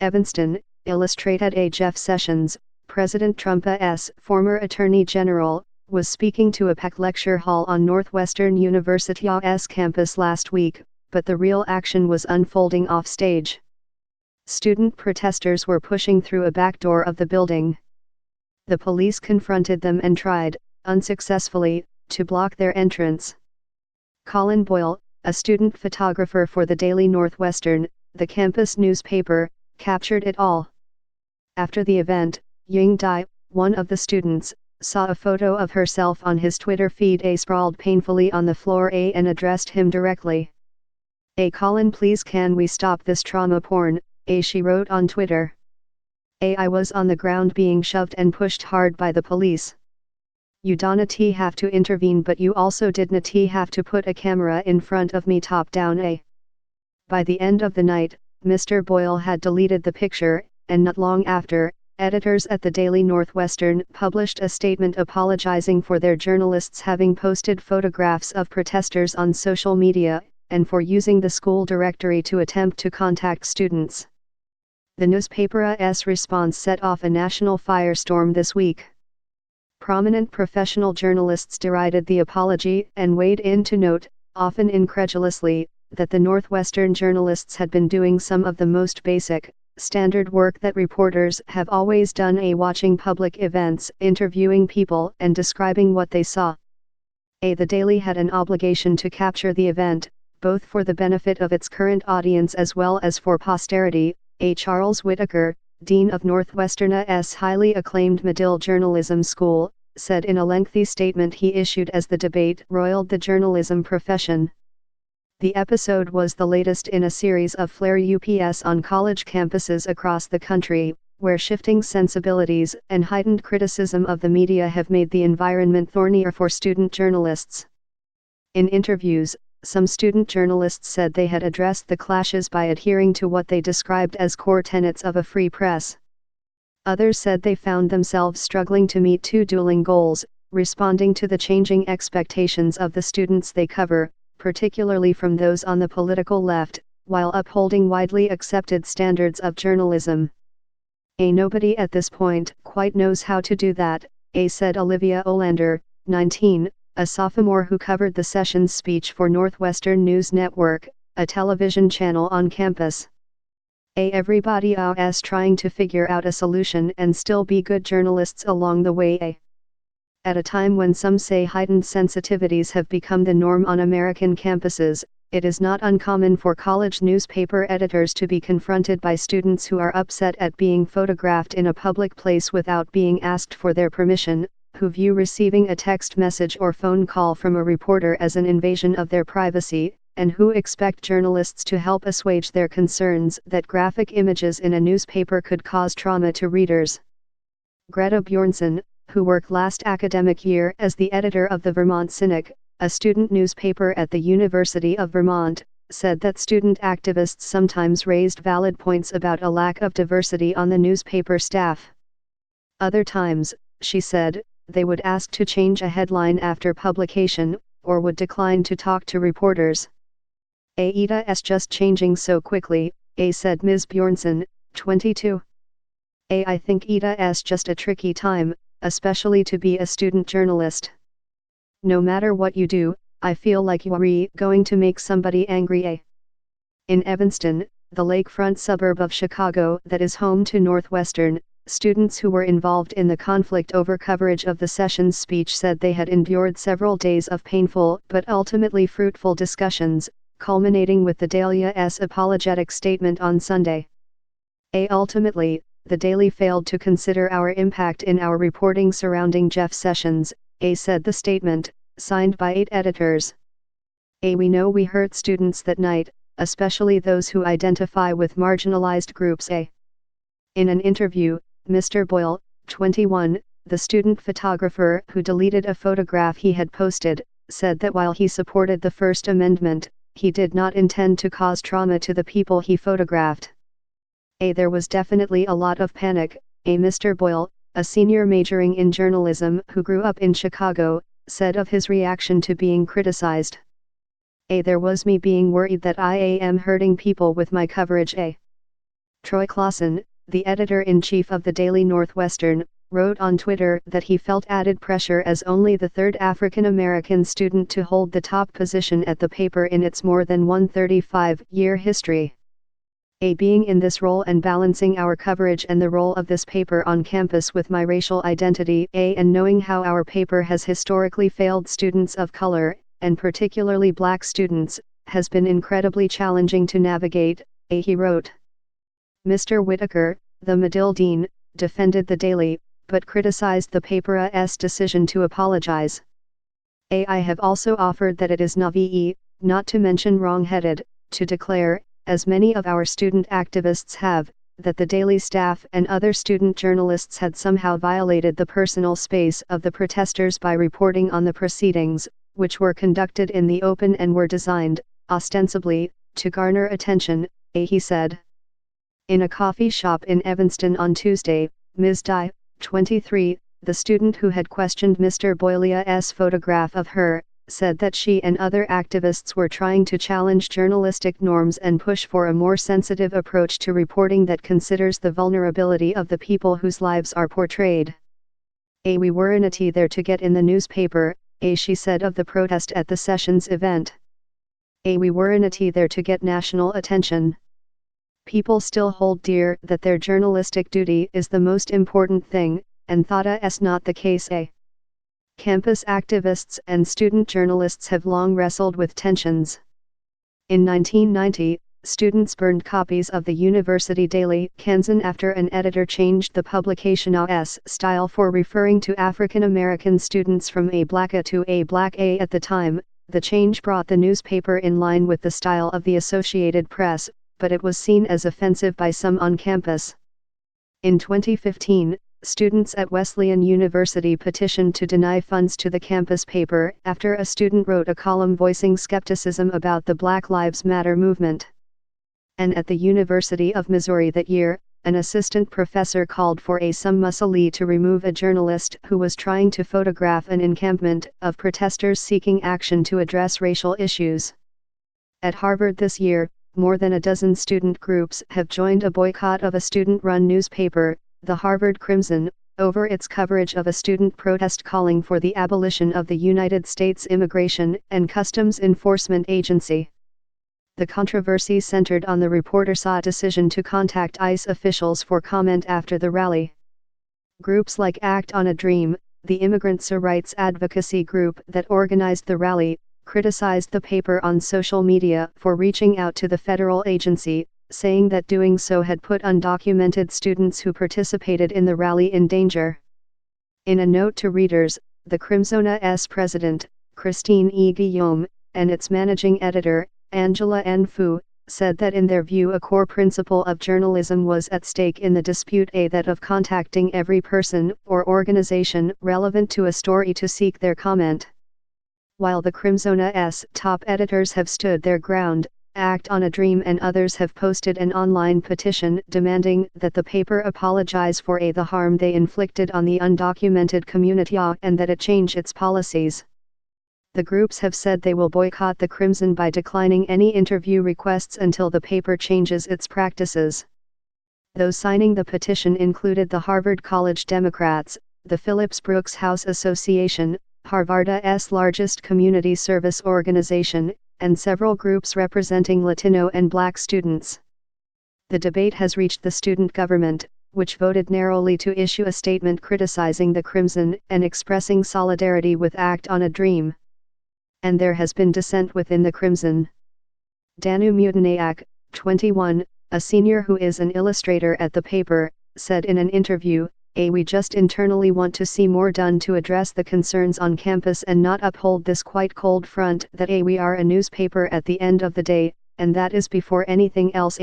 Evanston, Illustrated. Jeff Sessions, President Trump's former Attorney General, was speaking to a packed lecture hall on Northwestern University's campus last week, but the real action was unfolding off stage. Student protesters were pushing through a back door of the building. The police confronted them and tried, unsuccessfully, to block their entrance. Colin Boyle, a student photographer for the Daily Northwestern, the campus newspaper, captured it all. After the event, Ying Dai, one of the students, saw a photo of herself on his Twitter feed. Sprawled painfully on the floor and addressed him directly. Colin, please, can we stop this trauma porn? She wrote on Twitter. I was on the ground being shoved and pushed hard by the police. You didn't have to intervene, but you also didn't have to put a camera in front of me top down. By the end of the night, Mr. Boyle had deleted the picture, and not long after, editors at the Daily Northwestern published a statement apologizing for their journalists having posted photographs of protesters on social media, and for using the school directory to attempt to contact students. The newspaper's response set off a national firestorm this week. Prominent professional journalists derided the apology and weighed in to note, often incredulously, that the Northwestern journalists had been doing some of the most basic, standard work that reporters have always done: watching public events, interviewing people, and describing what they saw. The Daily had an obligation to capture the event, both for the benefit of its current audience as well as for posterity. Charles Whitaker, Dean of Northwestern's highly acclaimed Medill Journalism School, said in a lengthy statement he issued as the debate roiled the journalism profession. The episode was the latest in a series of flare-ups on college campuses across the country, where shifting sensibilities and heightened criticism of the media have made the environment thornier for student journalists. In interviews, some student journalists said they had addressed the clashes by adhering to what they described as core tenets of a free press. Others said they found themselves struggling to meet two dueling goals: responding to the changing expectations of the students they cover, particularly from those on the political left, while upholding widely accepted standards of journalism. Nobody at this point quite knows how to do that, said Olivia Olander, 19, a sophomore who covered the Sessions speech for Northwestern News Network, a television channel on campus. Everybody is trying to figure out a solution and still be good journalists along the way. At a time when some say heightened sensitivities have become the norm on American campuses, it is not uncommon for college newspaper editors to be confronted by students who are upset at being photographed in a public place without being asked for their permission, who view receiving a text message or phone call from a reporter as an invasion of their privacy, and who expect journalists to help assuage their concerns that graphic images in a newspaper could cause trauma to readers. Greta Bjornson, who worked last academic year as the editor of the Vermont Cynic, a student newspaper at the University of Vermont, said that student activists sometimes raised valid points about a lack of diversity on the newspaper staff. Other times, she said, they would ask to change a headline after publication, or would decline to talk to reporters. It's just changing so quickly, said Ms. Bjornson, 22. I think it's just a tricky time, especially to be a student journalist. No matter what you do, I feel like you're going to make somebody angry. In Evanston, the lakefront suburb of Chicago that is home to Northwestern, students who were involved in the conflict over coverage of the Sessions speech said they had endured several days of painful but ultimately fruitful discussions, culminating with the Daily's apologetic statement on Sunday. Ultimately, the Daily failed to consider our impact in our reporting surrounding Jeff Sessions, said the statement, signed by 8 editors. We know we hurt students that night, especially those who identify with marginalized groups. In an interview, Mr. Boyle, 21, the student photographer who deleted a photograph he had posted, said that while he supported the First Amendment, he did not intend to cause trauma to the people he photographed. There was definitely a lot of panic, Mr. Boyle, a senior majoring in journalism who grew up in Chicago, said of his reaction to being criticized. There was me being worried that I am hurting people with my coverage. Troy Clausen, the editor-in-chief of the Daily Northwestern, wrote on Twitter that he felt added pressure as only the third African-American student to hold the top position at the paper in its more than 135-year history. Being in this role and balancing our coverage and the role of this paper on campus with my racial identity, and knowing how our paper has historically failed students of color, and particularly black students, has been incredibly challenging to navigate, he wrote. Mr. Whitaker, the Medill dean, defended the Daily, but criticized the paper's decision to apologize. I have also offered that it is naive, not to mention wrong-headed, to declare, as many of our student activists have, that the Daily staff and other student journalists had somehow violated the personal space of the protesters by reporting on the proceedings, which were conducted in the open and were designed, ostensibly, to garner attention, he said. In a coffee shop in Evanston on Tuesday, Ms. Dye, 23, the student who had questioned Mr. Boilia's photograph of her, said that she and other activists were trying to challenge journalistic norms and push for a more sensitive approach to reporting that considers the vulnerability of the people whose lives are portrayed. We weren't there to get in the newspaper, she said of the protest at the sessions event. We weren't there to get national attention. People still hold dear that their journalistic duty is the most important thing, and that's not the case. Campus activists and student journalists have long wrestled with tensions. In 1990, students burned copies of the University Daily Kansan after an editor changed the publication's style for referring to African American students from a black A to a black A at the time. The change brought the newspaper in line with the style of the Associated Press, but it was seen as offensive by some on campus. In 2015, students at Wesleyan University petitioned to deny funds to the campus paper after a student wrote a column voicing skepticism about the Black Lives Matter movement. And at the University of Missouri that year, an assistant professor called for some Mussolini to remove a journalist who was trying to photograph an encampment of protesters seeking action to address racial issues. At Harvard this year, more than a dozen student groups have joined a boycott of a student-run newspaper, the Harvard Crimson, over its coverage of a student protest calling for the abolition of the United States Immigration and Customs Enforcement Agency. The controversy centered on the reporter's decision to contact ICE officials for comment after the rally. Groups like Act on a Dream, the immigrants' rights advocacy group that organized the rally, criticized the paper on social media for reaching out to the federal agency, saying that doing so had put undocumented students who participated in the rally in danger. In a note to readers, the Crimson's president, Christine E. Guillaume, and its managing editor, Angela N. Fu, said that in their view a core principle of journalism was at stake in the dispute, that of contacting every person or organization relevant to a story to seek their comment. While the Crimson's top editors have stood their ground, Act on a Dream and others have posted an online petition demanding that the paper apologize for the harm they inflicted on the undocumented community and that it change its policies. The groups have said they will boycott the Crimson by declining any interview requests until the paper changes its practices. Those signing the petition included the Harvard College Democrats, the Phillips Brooks House Association, Harvard's largest community service organization, and several groups representing Latino and Black students. The debate has reached the student government, which voted narrowly to issue a statement criticizing the Crimson and expressing solidarity with Act on a Dream. And there has been dissent within the Crimson. Danu Mutinayak, 21, a senior who is an illustrator at the paper, said in an interview, "We just internally want to see more done to address the concerns on campus and not uphold this quite cold front that we are a newspaper at the end of the day, and that is before anything else."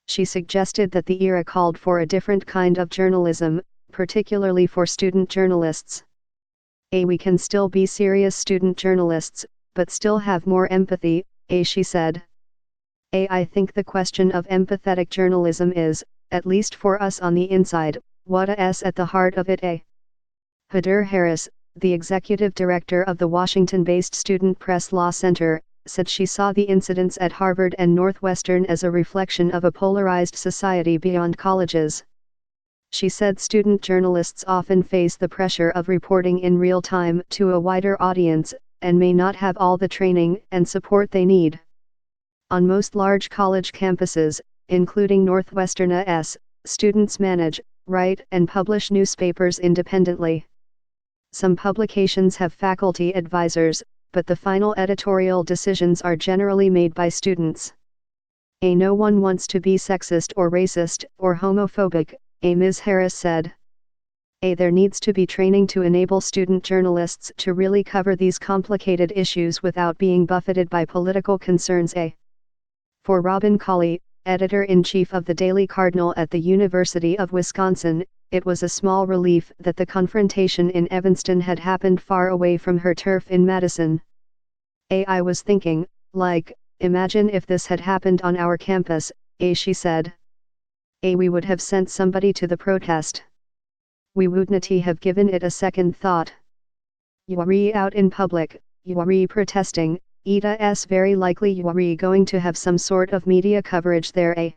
She suggested that the era called for a different kind of journalism, particularly for student journalists. We can still be serious student journalists, but still have more empathy, she said. I think the question of empathetic journalism is, at least for us on the inside, what's at the heart of it. Hader Harris, the executive director of the Washington-based Student Press Law Center, said she saw the incidents at Harvard and Northwestern as a reflection of a polarized society beyond colleges. She said student journalists often face the pressure of reporting in real time to a wider audience, and may not have all the training and support they need. On most large college campuses, including Northwestern's, students manage, write, and publish newspapers independently. Some publications have faculty advisors, but the final editorial decisions are generally made by students. No one wants to be sexist or racist or homophobic, Ms. Harris said. There needs to be training to enable student journalists to really cover these complicated issues without being buffeted by political concerns. For Robin Colley, editor-in-chief of the Daily Cardinal at the University of Wisconsin, it was a small relief that the confrontation in Evanston had happened far away from her turf in Madison. I was thinking, imagine if this had happened on our campus, she said. We would have sent somebody to the protest. We wouldn't have given it a second thought. You're out in public, you're protesting, it's very likely you're going to have some sort of media coverage there.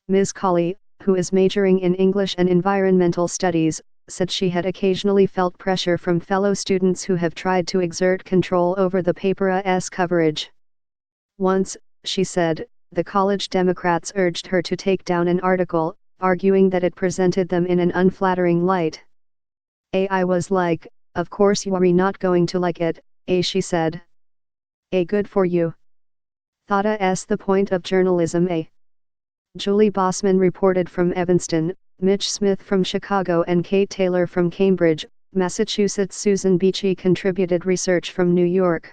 Ms. Colley, who is majoring in English and environmental studies, said she had occasionally felt pressure from fellow students who have tried to exert control over the paper's coverage. Once, she said, the college Democrats urged her to take down an article, arguing that it presented them in an unflattering light. I was like, of course you're not going to like it, she said. Good for you. Thought the point of journalism. Julie Bossman reported from Evanston, Mitch Smith from Chicago and Kate Taylor from Cambridge, Massachusetts. Susan Beachy contributed research from New York.